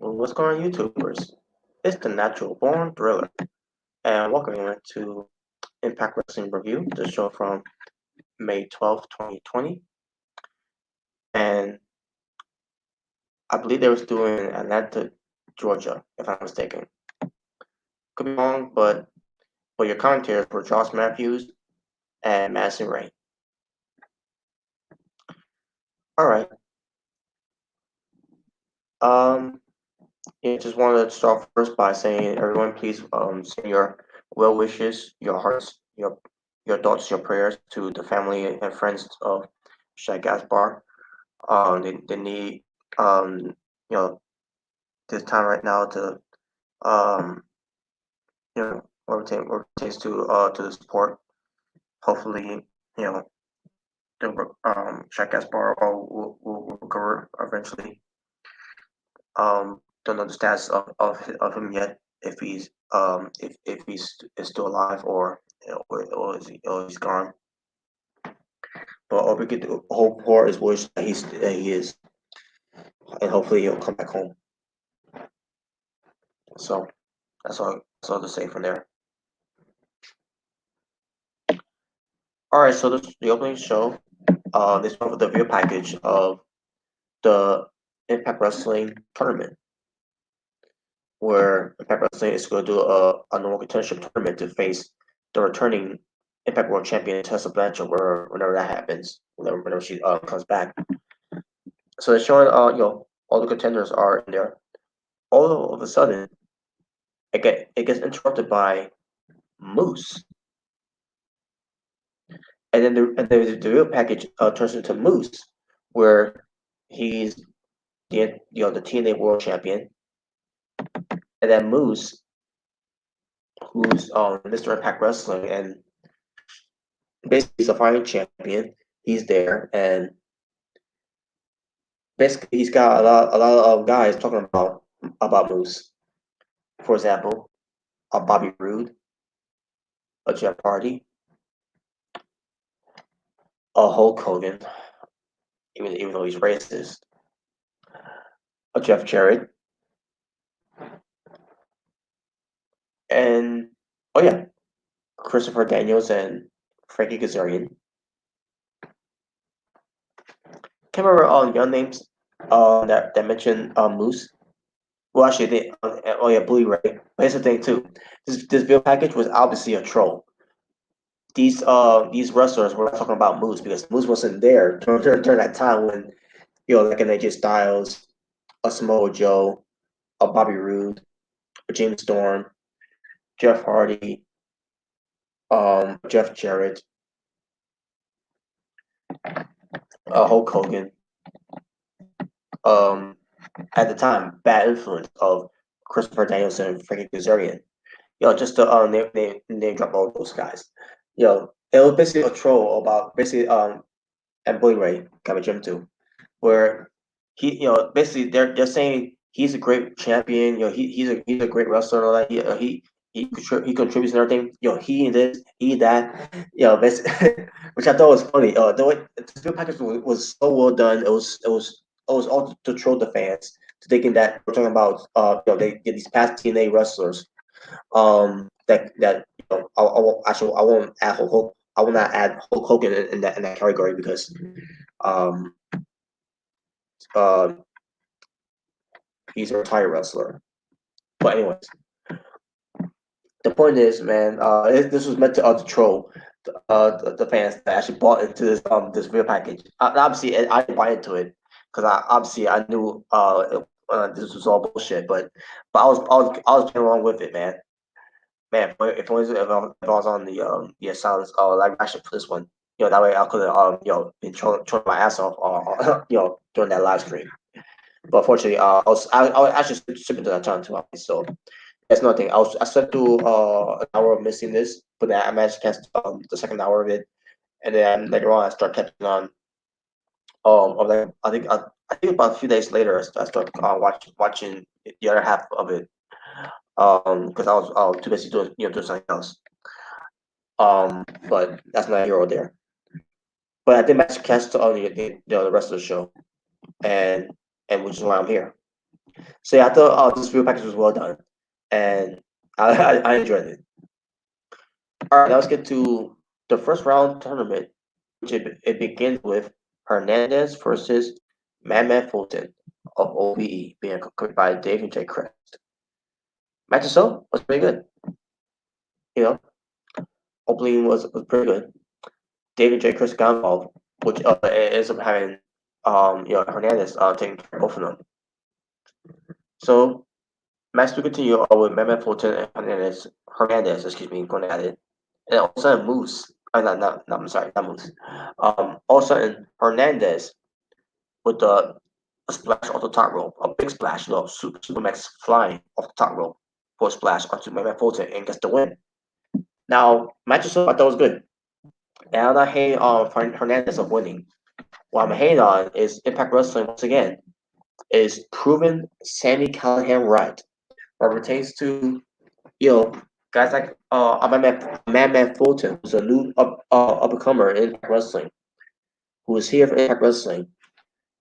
What's going on, YouTubers? It's the Natural Born Thriller, and welcome everyone to Impact Wrestling Review, the show from May 12th, 2020. And I believe they was doing Atlanta, Georgia, if I'm mistaken. Could be wrong, but your commentators were Josh Matthews and Madison Rain. All right. Um, yeah, just wanted to start first by saying, everyone, please send your well wishes, your hearts, your thoughts, your prayers to the family and friends of Shaq Gaspar. They need you know this time right now to um what pertains to the support. Hopefully, you know the Shaq Gaspar will recover eventually. Don't know the status of him yet, if he's is still alive, or he's gone. But all we could hope for is wish that he is, and hopefully he'll come back home. So that's all to say from there. All right, so this is the opening show. This one with the video package of the Impact Wrestling tournament, where Impact Wrestling is going to do a normal contendership tournament to face the returning Impact World Champion Tessa Blanchard, whenever that happens, whenever she comes back. So they're showing all the contenders are in there. All of a sudden, it gets interrupted by Moose, and then the video package turns into Moose, where he's the TNA World Champion, and then Moose, who's Mr. Impact Wrestling, and basically he's a fighting champion. He's there, and basically he's got a lot of guys talking about Moose. For example, a Bobby Roode, a Jeff Hardy, a Hulk Hogan, even though he's racist, a Jeff Jarrett, and oh yeah, Christopher Daniels and Frankie Kazarian. Can't remember all the young names that mentioned Moose. Well, actually, oh yeah, Bully Ray. But here's the thing too. This bill package was obviously a troll. These wrestlers were not talking about Moose because Moose wasn't there during that time when like an AJ Styles, a Samoa Joe, a Bobby Roode, a James Storm, Jeff Hardy, Jeff Jarrett, Hulk Hogan. Um, at the time, bad influence of Christopher Danielson and Frankie Kazarian. Just to name drop all those guys. It was basically a troll about basically and Bully Ray got Jim too, where he basically they're saying he's a great champion. He's a great wrestler and all that. He contributes and everything. He this, he that. Basically, which I thought was funny. The way this video package was so well done. It was all to troll the fans, to thinking that we're talking about they get these past TNA wrestlers that I won't add Hulk. I will not add Hulk Hogan in that category because um uh he's a retired wrestler. But anyways, the point is, man, this was meant to troll the fans that actually bought into this video package. Obviously, I didn't buy into it because I knew this was all bullshit. But I was playing along with it, man. Man, if I was on the silence live reaction for this one, that way I could have been trolling my ass off during that live stream. But unfortunately, I was actually stripping to that time too. So that's nothing. I slept through an hour of missing this, but then I managed to catch the second hour of it, and then later on I start catching on. Like I think about a few days later I started watching the other half of it. Because I was too busy doing something else. But that's not here or there. But I did manage to catch the rest of the show, and which is why I'm here. So yeah, I thought this video package was well done, and I enjoyed it. All right, now let's get to the first round tournament, which it begins with Hernandez versus Madman Fulton of OVE being covered by Dave and Jay Crest. Match itself was pretty good. You know, opening was pretty good. Dave and Jay Crest got involved, which ends up having Hernandez taking care of both of them. So match to continue with Madman Fulton and Hernandez, going at it. And all of a sudden, Moose, I'm sorry, not Moose. All of a sudden, Hernandez with a splash off the top rope, a big splash, Supermax flying off the top rope for a splash onto Madman Fulton and gets the win. Now, match itself, I thought was good. And I'm not hating on Hernandez of winning. What I'm hating on is Impact Wrestling once again is proving Sammy Callahan right. What pertains to guys like Madman Fulton, who's a new up and comer in Impact Wrestling, who is here for Impact Wrestling.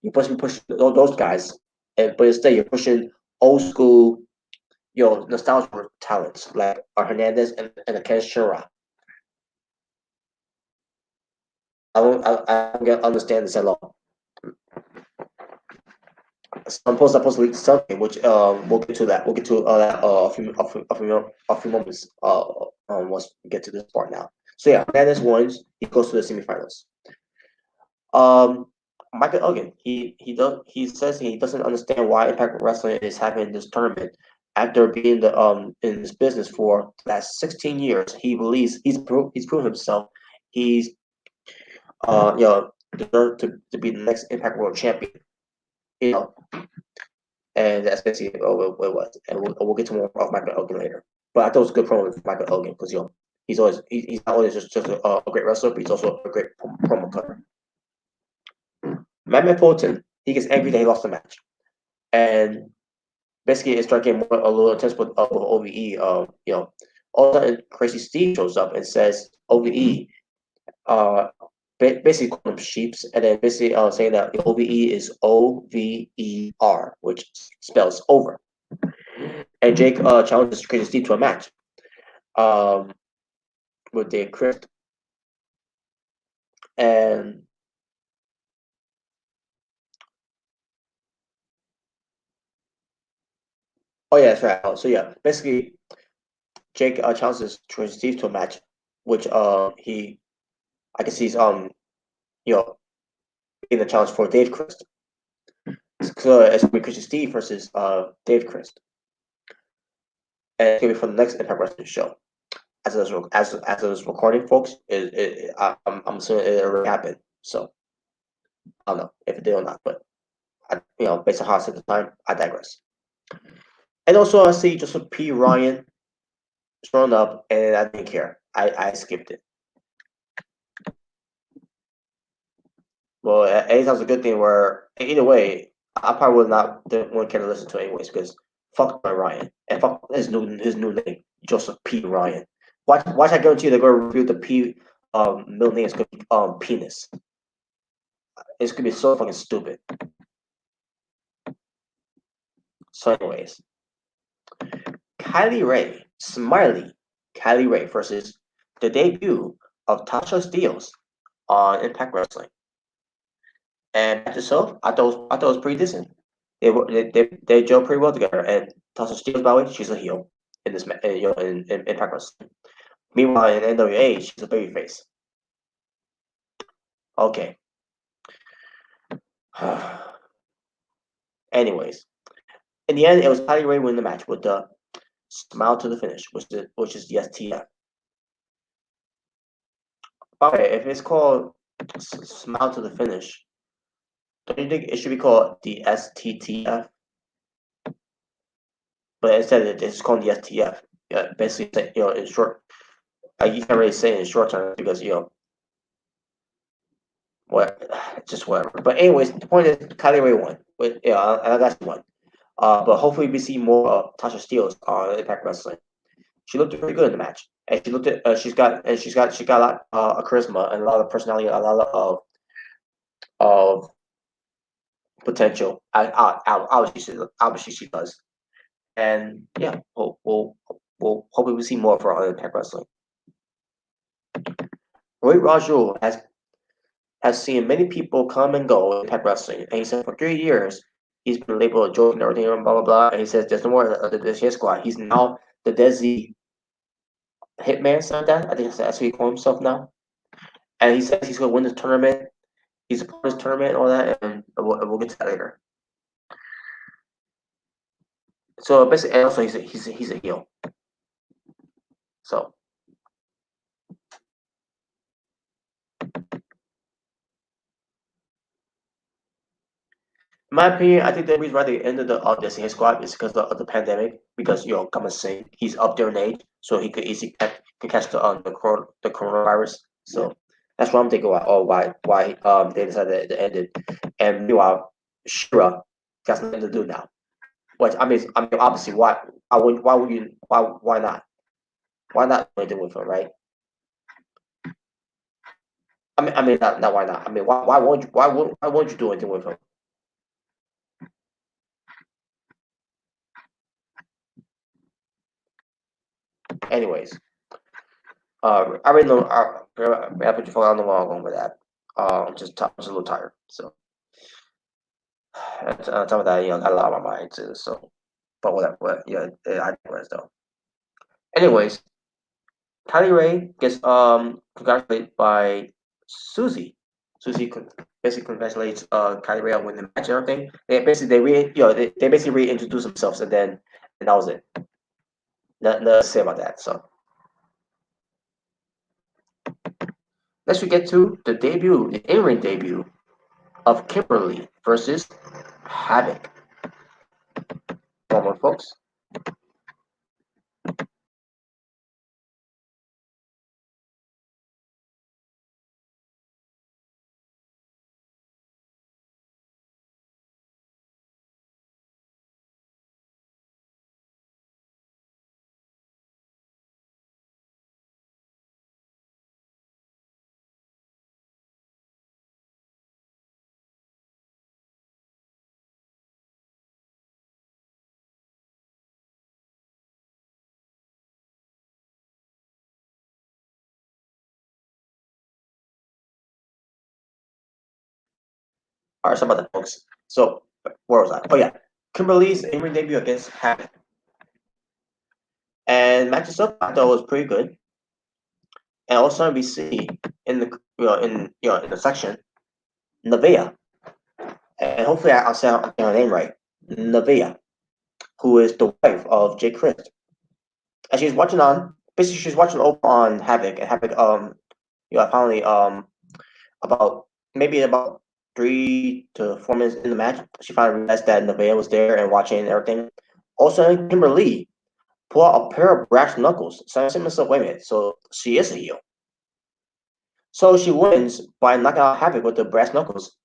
You're supposed to be pushing those guys, but instead you're pushing old school, nostalgia talents like Hernandez and Ken Shura. I don't understand this at all. So I'm supposed to leak something, which we'll get to that. We'll get to that a few moments once we get to this part now. So yeah, Hernandez wins. He goes to the semifinals. Michael Elgin, he says he doesn't understand why Impact Wrestling is having this tournament after being in this business for the last 16 years. He believes he's proven himself. He's deserved to be the next Impact World Champion. You know, and that's basically what it was. And we'll get to more of Michael Elgin later. But I thought it was a good promo with Michael Elgin because he's not only just a great wrestler, but he's also a great promo cutter. Madman Fulton, he gets angry that he lost the match, and basically it started getting a little intense with OVE. All of a sudden Crazy Steve shows up and says OVE, basically calling them sheeps, and then basically saying that OVE is OVER, which spells over. And Jake challenges Crazy Steve to a match with Dave Crist. And oh yeah, that's right. So yeah, basically Jake challenges Crazy Steve to a match, which I guess he's in the challenge for Dave Crist. So it's gonna be Crazy Steve versus Dave Crist, and it's gonna be for the next Impact Wrestling show. As it was recording, folks, I'm assuming it already happened. So I don't know if it did or not, but based on how I said the time, I digress. And also, I see Joseph P. Ryan showing up, and I didn't care. I skipped it. Well, anytime's a good thing. Where either way, I probably would not want care to listen to it anyways because fuck my Ryan and fuck his new name, Joseph P. Ryan. Watch! I guarantee you they're going to review the P middle name is going to be penis. It's going to be so fucking stupid. So, anyways, Kylie Ray versus the debut of Tasha Steelz on Impact Wrestling. And match itself, I thought it was pretty decent. They gel pretty well together. And Tasha Steelz, by the way, she's a heel in this in Impact Wrestling. Meanwhile, in NWA, she's a babyface. Okay. Anyways, in the end, it was Kylie Ray winning the match with the smile to the finish, which is the STF. By the way, if it's called smile to the finish, don't you think it should be called the STTF? But instead, it's called the STF. Yeah, basically, in short, you can't really say it in short term because what, just whatever. But anyways, the point is, Kylie Ray won. But I got one. But hopefully, we see more of Tasha Steelz on Impact Wrestling. She looked pretty good in the match, and she looked at she's got a lot of charisma and a lot of personality, and a lot of potential. Obviously she does. And yeah, we'll hopefully we see more of her on Impact Wrestling. Roy Raju has seen many people come and go in Impact Wrestling, and he said for 3 years he's been labeled a joke and everything and blah blah blah. And he says there's no more of the hit squad. He's now the Desi Hitman, something like that. I think that's what he calls himself now. And he says he's gonna win this tournament. He's a part of this tournament and all that, and we'll get to that later. So basically, and also he's a heel. So in my opinion, I think the reason why they ended the Destiny squad is because of the pandemic. Because come and say he's up there in age, so he could easily catch the coronavirus. So that's why I'm thinking about why they decided to end it. And meanwhile, Shira got nothing to do now. Which I mean obviously why not do it with him, right? I mean not why not. I mean why won't you do anything with him? Anyways, I already know. I put your phone on the wall going with that. I'm just a little tired. So on top of that, got a lot on my mind too. So, but whatever. But yeah, I digress though. Anyways, Kylie Ray gets congratulated by Susie. Susie basically congratulates Kylie Ray on winning the match and everything. They basically reintroduce themselves and that was it. Nothing to say about that. So next we get to the in-ring debut of Kimberly versus Havok. One more, folks. All right, sorry about that, folks. So, where was I? Oh yeah, Kimberly's in-ring debut against Havok, and match itself I thought was pretty good. And also we see in the in the section Nevaeh, and hopefully I'll say her name right, Nevaeh, who is the wife of Jay Christ, and she's watching on basically she's watching over on Havok, and Havok finally about maybe about 3 to 4 minutes in the match, she finally realized that Nevaeh was there and watching and everything. Also, Kimberly pull out a pair of brass knuckles. So I said to myself, wait a minute, so she is a heel. So she wins by knocking out Havok with the brass knuckles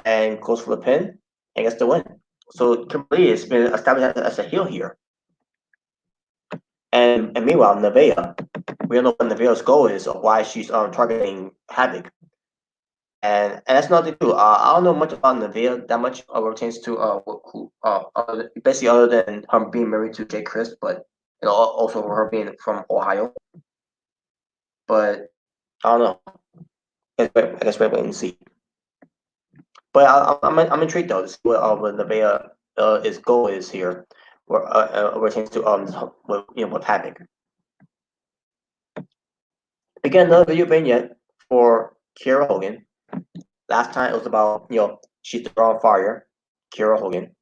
and goes for the pin and gets the win. So Kimberly has been established as a heel here. And meanwhile, Nevaeh, we don't know what Nevaeh's goal is or why she's targeting Havok. And that's nothing too. I don't know much about Nevaeh that much pertains to basically other than her being married to Jay Chris, but also her being from Ohio. But I don't know. I guess we're waiting to see. But I'm intrigued though to see what Nevaeh his goal is here, or pertains to what Havok. Again, another video vignette for Kiera Hogan. Last time it was about she's the girl on fire, Kiera Hogan.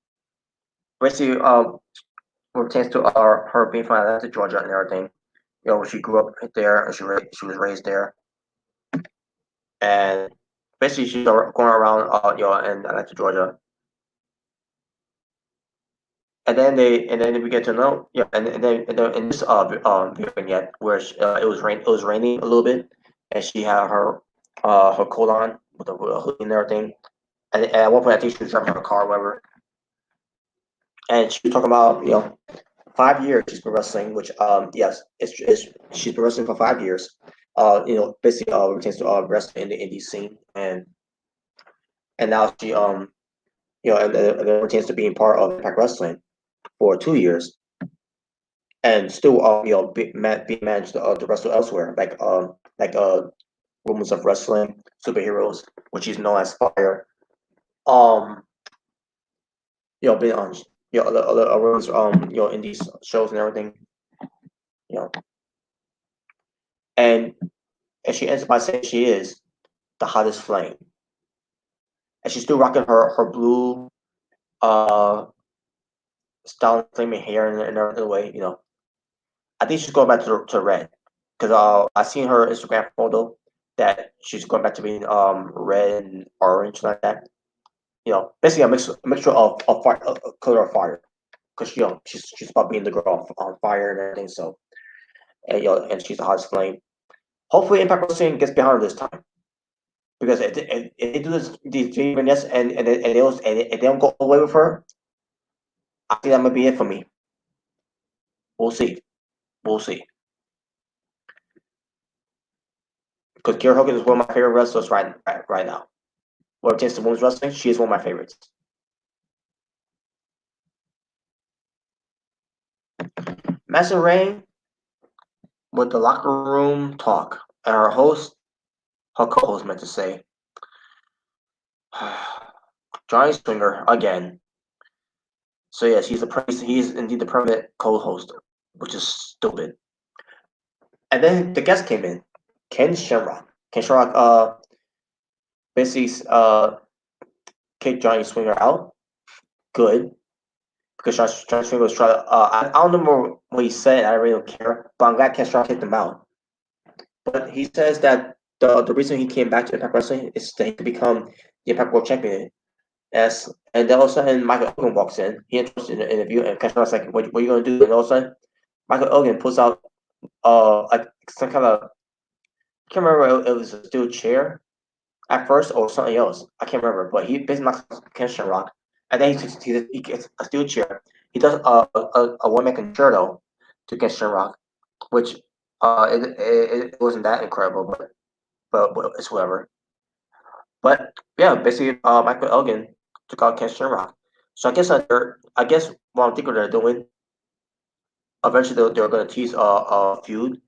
Basically, pertains to her being from Atlanta, Georgia, and everything. She grew up there and she was raised there, and basically she's going around in Atlanta, Georgia. And then we get to know and then in this vignette where it was raining a little bit, and she had her coat on with a hoodie and everything. And at one point, I think she was driving her car, or whatever. And she was talking about 5 years she's been wrestling, which yes, it's she's been wrestling for 5 years. Basically pertains to wrestling in the indie scene, and now she and then retains to being part of Impact Wrestling for 2 years, and still being managed to wrestle elsewhere, like Rumors of Wrestling, Superheroes, which is known as Fire. Um, Being on other roles, in these shows and everything, you know, and she ends by saying she is the hottest flame, and she's still rocking her blue uh style flaming hair in a way. I think she's going back to red, because I seen her Instagram photo that she's going back to being red and orange like that. Basically a mixture of fire, color of fire, because she's about being the girl on fire and everything. So, and she's the hottest flame. Hopefully, Impact Wrestling gets behind her this time, because if they do these three vignettes and they don't go away with her, I think that might be it for me. We'll see. We'll see. Because Kiera Hogan is one of my favorite wrestlers right now. When it comes to women's wrestling, she is one of my favorites. Master Rain with the locker room talk, and her co-host meant to say, Johnny Swinger again. So yes, he's indeed the permanent co-host, which is stupid. And then the guest came in, Ken Shamrock. Ken Shamrock basically kicked Johnny Swinger out. Good, because Johnny Swinger was trying to. I don't remember what he said. I really don't care. But I'm glad Ken Shamrock kicked him out. But he says that the reason he came back to Impact Wrestling is that he could become the Impact World Champion. And then all of a sudden Michael Elgin walks in. He enters in the interview, and Ken Shamrock's like, "What are you gonna do?" And all of a sudden Michael Elgin pulls out like some kind of, I can't remember if it was a steel chair at first or something else. I can't remember, but he basically knocks Ken Shamrock, and then he gets a steel chair. He does a one man concerto to Ken Shamrock, which it wasn't that incredible, but it's whatever. But yeah, basically Michael Elgin took out Ken Shamrock. So I guess what I'm thinking they're doing, eventually they're going to tease a feud,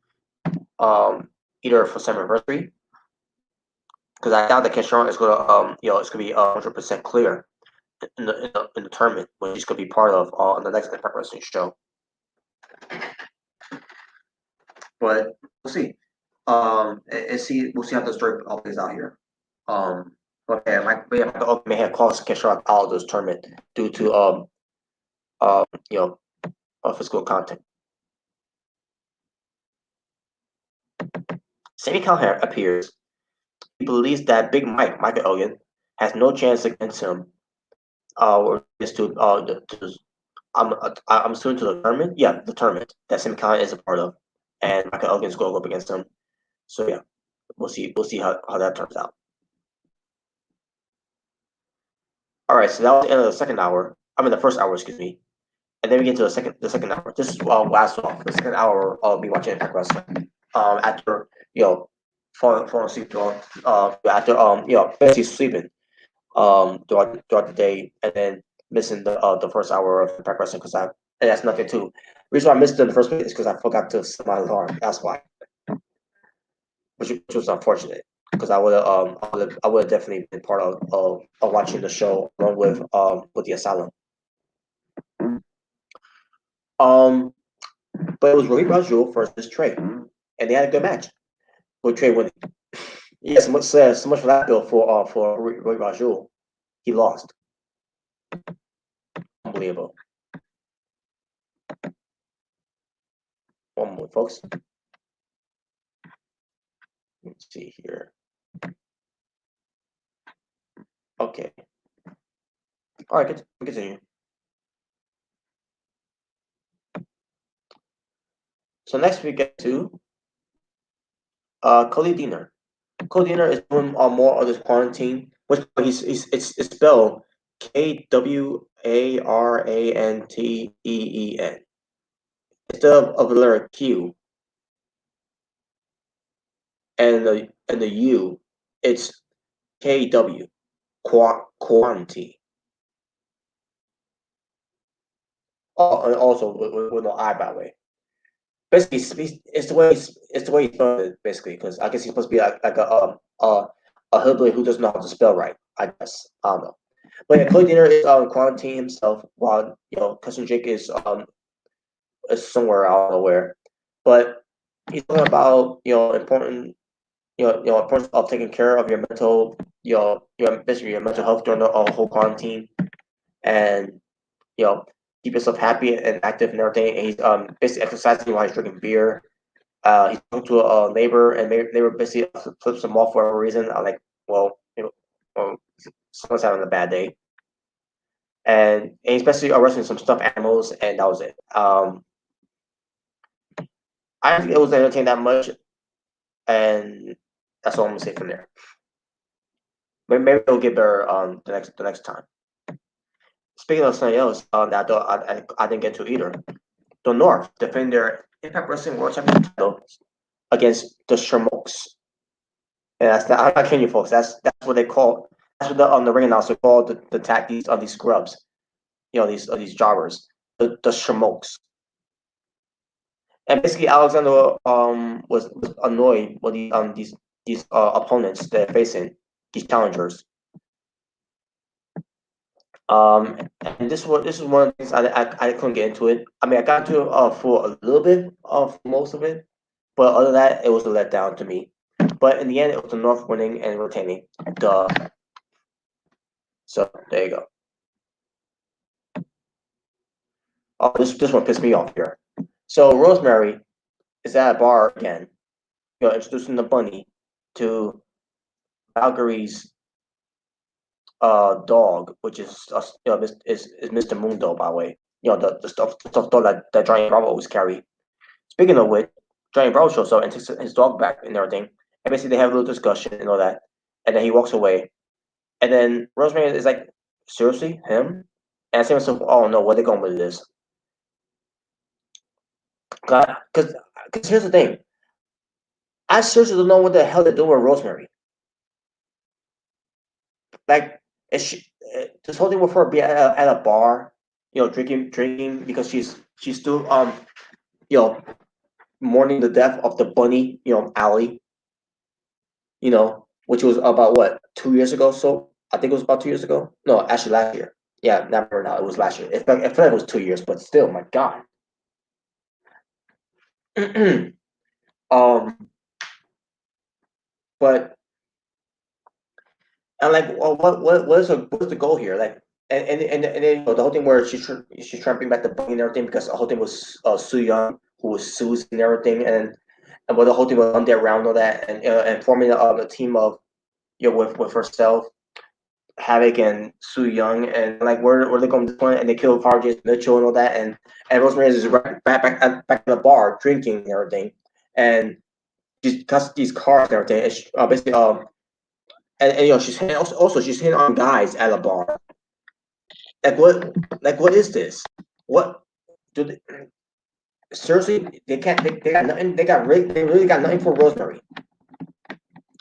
either for some anniversary, because I doubt that Ken Shamrock is going to it's going to be 100% clear in the tournament, which he's going to be part of on the next Impact Wrestling show. But we'll see. We'll see how the story all plays out here. But yeah, Michael Elgin may have caused Ken Shamrock out of this tournament due to um you know physical content. Sammy Calhoun appears. He believes that Big Michael Elgin, has no chance against him. Or is I'm assuming to the tournament. Yeah, the tournament that Sammy Calhoun is a part of, and Michael Elgin is going to go up against him. So yeah, we'll see. We'll see how that turns out. All right, so that was the end of the second hour. I mean, the first hour, excuse me. And then we get to the second hour. This is last off the second hour of me watching Impact Wrestling. After falling asleep after basically sleeping throughout the day, and then missing the first hour of Impact Wrestling, and that's nothing too. The reason why I missed it in the first place is because I forgot to set my alarm. That's why, which was unfortunate, because I would have definitely been part of watching the show along with the Asylum. Um, but it was Rohit Raju versus Trey, and they had a good match with Trey winning. Yeah, so much for that bill for Rohit Raju. He lost. Unbelievable. One moment, folks. Let's see here. Okay. All right, continue. So next we get to Cody Deaner. Cody Deaner is doing more of this quarantine, which it's spelled KWARANTEEN instead of the letter Q and the U. It's KW quarantine. Oh, and also with no eye, by the way. Basically, it's the way he spelled it, basically, because I guess he's supposed to be like a hillbilly who doesn't know how to spell right. I guess I don't know. But yeah, Cody Dinner is quarantining himself while cousin Jake is somewhere I don't know where, but he's talking about important importance of taking care of your mental basically your mental health during the whole quarantine, and you know keep yourself happy and active and everything. And he's basically exercising while he's drinking beer. He talked to a neighbor, and neighbor basically flips him off for a reason. I'm like, well, well, someone's having a bad day, and he's basically arresting some stuffed animals, and that was it. I don't think it was entertaining that much, and that's all I'm gonna say from there. Maybe it'll get better the next time. Speaking of something else, that I didn't get to either. The North defend their Impact Wrestling World Championship title against the Shermokes. And I'm not kidding you, folks. That's what they call. That's what the ring announcer called the tag these scrubs. These jobbers, the Shermokes. And basically, Alexander was annoyed with these opponents they're facing, these challengers. And this is one of the things I couldn't get into it. I mean, I got into it for a little bit of most of it, but other than that, it was a letdown to me. But in the end, it was the North winning and retaining. Duh. So there you go. Oh, this one pissed me off here. So Rosemary is at a bar again, introducing the bunny to Valkyrie's dog, which is is Mr. Mundo, by the way. The stuff dog that Johnny Bravo always carry. Speaking of which, Johnny Bravo shows up and takes his dog back and everything. And basically they have a little discussion and all that. And then he walks away. And then Rosemary is like, seriously? Him? And I say to myself, oh no, where they going with this? Because here's the thing. I seriously don't know what the hell they're doing with Rosemary. Like, is she, this whole thing with her being at a bar, drinking because she's still you know mourning the death of the bunny, Allie, which was about what 2 years ago. So I think it was about 2 years ago. No, actually last year. Yeah, never now. It was last year. It felt like it was 2 years, but still, my God. um, but and like, well, what's the goal here? Like, and then the whole thing where she's trying to bring back the bunny and everything because the whole thing was Su Young who was Sue's and everything, and what the whole thing was on their round all that, and forming a team of with herself, Havok and Su Young, and like where they going to this point, and they kill Jason Mitchell and all that, and Rosemary is back at the bar drinking and everything, and she's got these cars and everything, and basically and she's hitting, also she's hitting on guys at a bar. What is this? What do they, seriously? They can't. They got nothing. They really got nothing for Rosemary,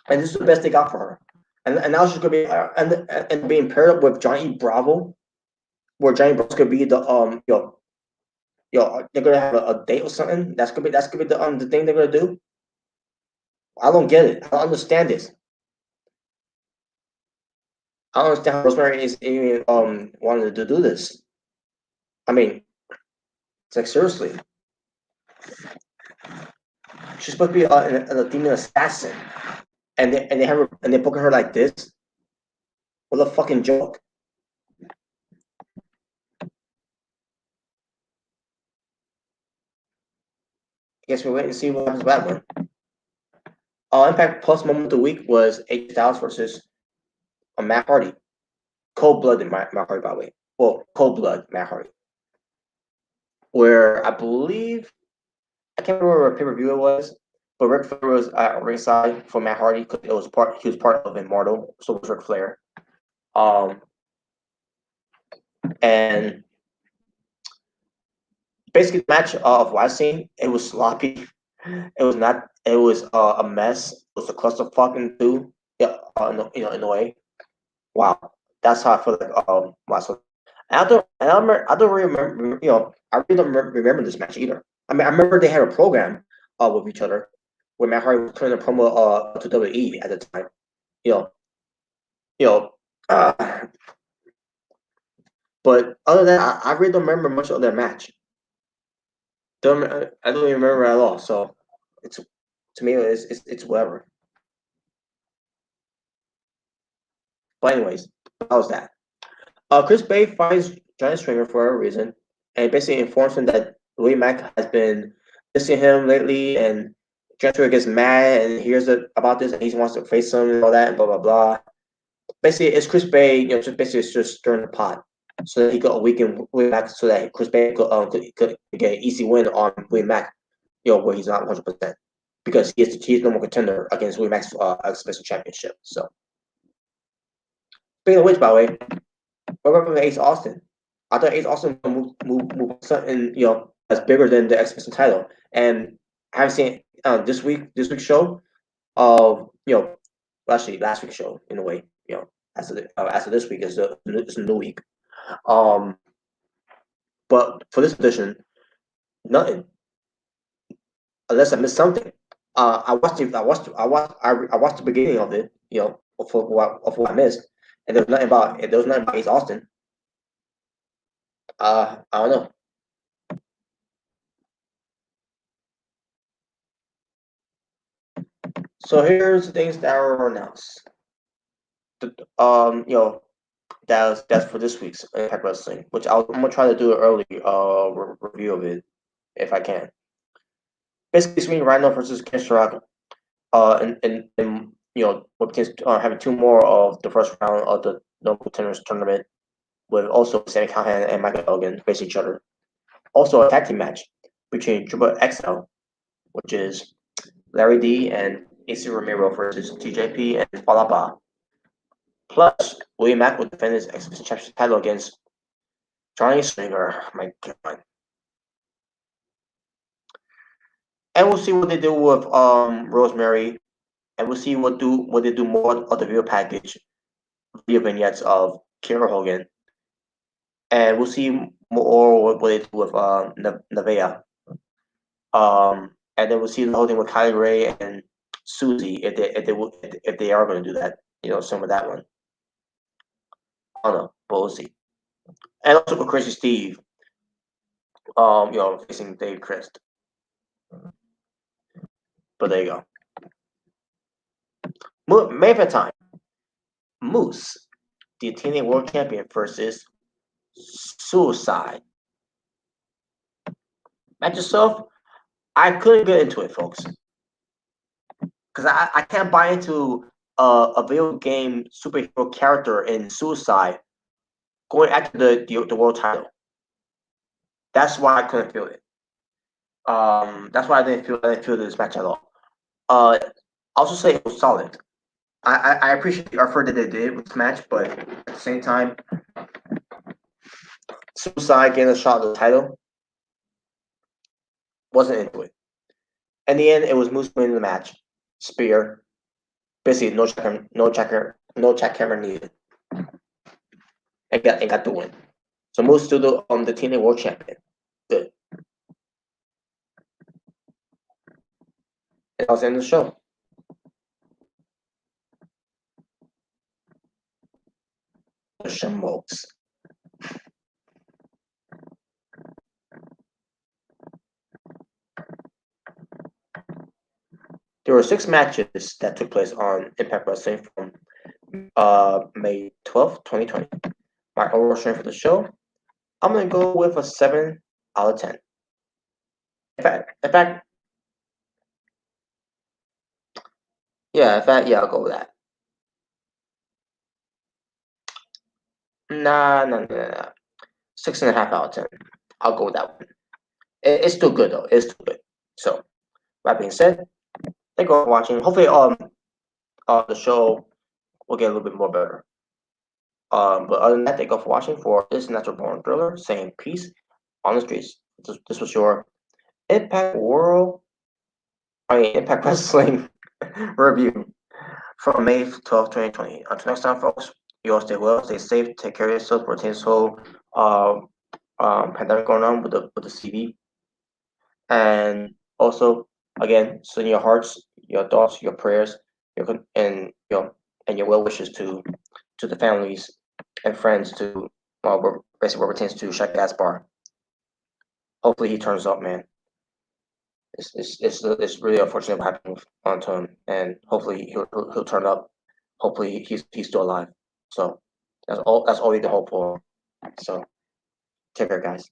and this is the best they got for her. And now she's gonna be and being paired up with Johnny Bravo, where Johnny Bravo's gonna be the they're gonna have a date or something. That's gonna be the thing they're gonna do. I don't get it. I don't understand this. I don't understand how Rosemary is even wanting to do this. I mean, it's like seriously. She's supposed to be a demon assassin, and they have her, and they book her like this. What a fucking joke! I guess we wait and see what happens with that one. Impact Plus moment of the week was AJ Styles versus Matt Hardy. Cold blooded Matt Hardy, by the way. Well, cold blood Matt Hardy. Where I believe I can't remember what pay per view it was, but Ric Flair was at ringside for Matt Hardy because he was part of Immortal, so was Ric Flair. And basically the match of what I've seen, it was sloppy. It was not. It was a mess. It was a clusterfuck in two. Yeah, in a way. Wow, that's how I feel like. Wow, so, I don't really remember. I really don't remember this match either. I mean, I remember they had a program with each other where Matt Hardy was turning a promo to WWE at the time. You know, you know. Uh, but other than that, I really don't remember much of their match. I don't even remember at all. So it's to me, it's whatever. But anyways, that was that. Chris Bay finds John Stringer for a reason, and basically informs him that Louis Mack has been dissing him lately, and John Stringer gets mad and hears about this, and he wants to face him and all that, and blah blah blah. Basically, it's Chris Bay, just basically it's just stirring the pot so that he could weaken Louis Mack, so that Chris Bay could get an easy win on Louis Mack, where he's not 100% because he's no more contender against Louis Mack's X-Division Championship. So, speaking of which, by the way, what about Ace Austin? I thought Ace Austin would move something that's bigger than the X Division title, and I haven't seen this week's show. Actually last week's show in a way. As of this week is a new week. But for this edition, nothing unless I missed something. I watched the beginning of it. Of what I missed, and there was nothing about Ace Austin. I don't know. So here's the things that were announced. That's for this week's Impact Wrestling, which I'm gonna try to do an early review of it if I can. Basically, between Rhino versus Kinshiraka, and what having two more of the first round of the No Contenders tournament, with also Sammy Callahan and Michael Elgin face each other. Also, a tag team match between Triple XL, which is Larry D and AC Romero versus TJP and Falaba. Plus, William Mack will defend his X Division Championship title against Johnny Swinger. My God. And we'll see what they do with Rosemary, and we'll see what they do more of the video package, video vignettes of Kira Hogan, and we'll see more what they do with Nevaeh. And then we'll see the whole thing with Kylie Ray and Susie if they are going to do that. Some of that one. I don't know, but we'll see. And also for Chrissy Steve, facing Dave Christ. But there you go. Main event time. Moose, the TNA World Champion, versus Suicide. Match itself, I couldn't get into it, folks, because I can't buy into a video game superhero character in Suicide going after the world title. That's why I couldn't feel it. That's why I didn't feel this match at all. I also say it was solid. I appreciate the effort that they did with this match, but at the same time, Suicide getting a shot at the title wasn't into it. In the end, it was Moose winning the match. Spear, basically no jackhammer needed, and got the win. So Moose still the TNA World Champion. Good. And that was the end of the show. The Shimokes. There were 6 matches that took place on Impact Wrestling from May 12th, 2020. My overall rating for the show, I'm going to go with a 7 out of 10. In fact, yeah, I'll go with that. Nah. 6.5 out of 10. I'll go with that one. It's still good though. It's still good. So, that being said, thank you all for watching. Hopefully, the show will get a little bit more better. But other than that, thank you all for watching. For this Natural Born Thriller, saying peace on the streets. This was your Impact Wrestling review from May 12th, 2020. Until next time, folks, you all stay well, stay safe, take care of yourself, retain soul, um, pandemic going on with the CV, and also again send your hearts, your thoughts, your prayers, and and your well wishes to the families and friends to basically what pertains to Shaq Gaspar. Hopefully he turns up, man. It's really unfortunate what happened onto him, and hopefully he'll turn up. Hopefully he's still alive. So that's all we can hope for. So take care, guys.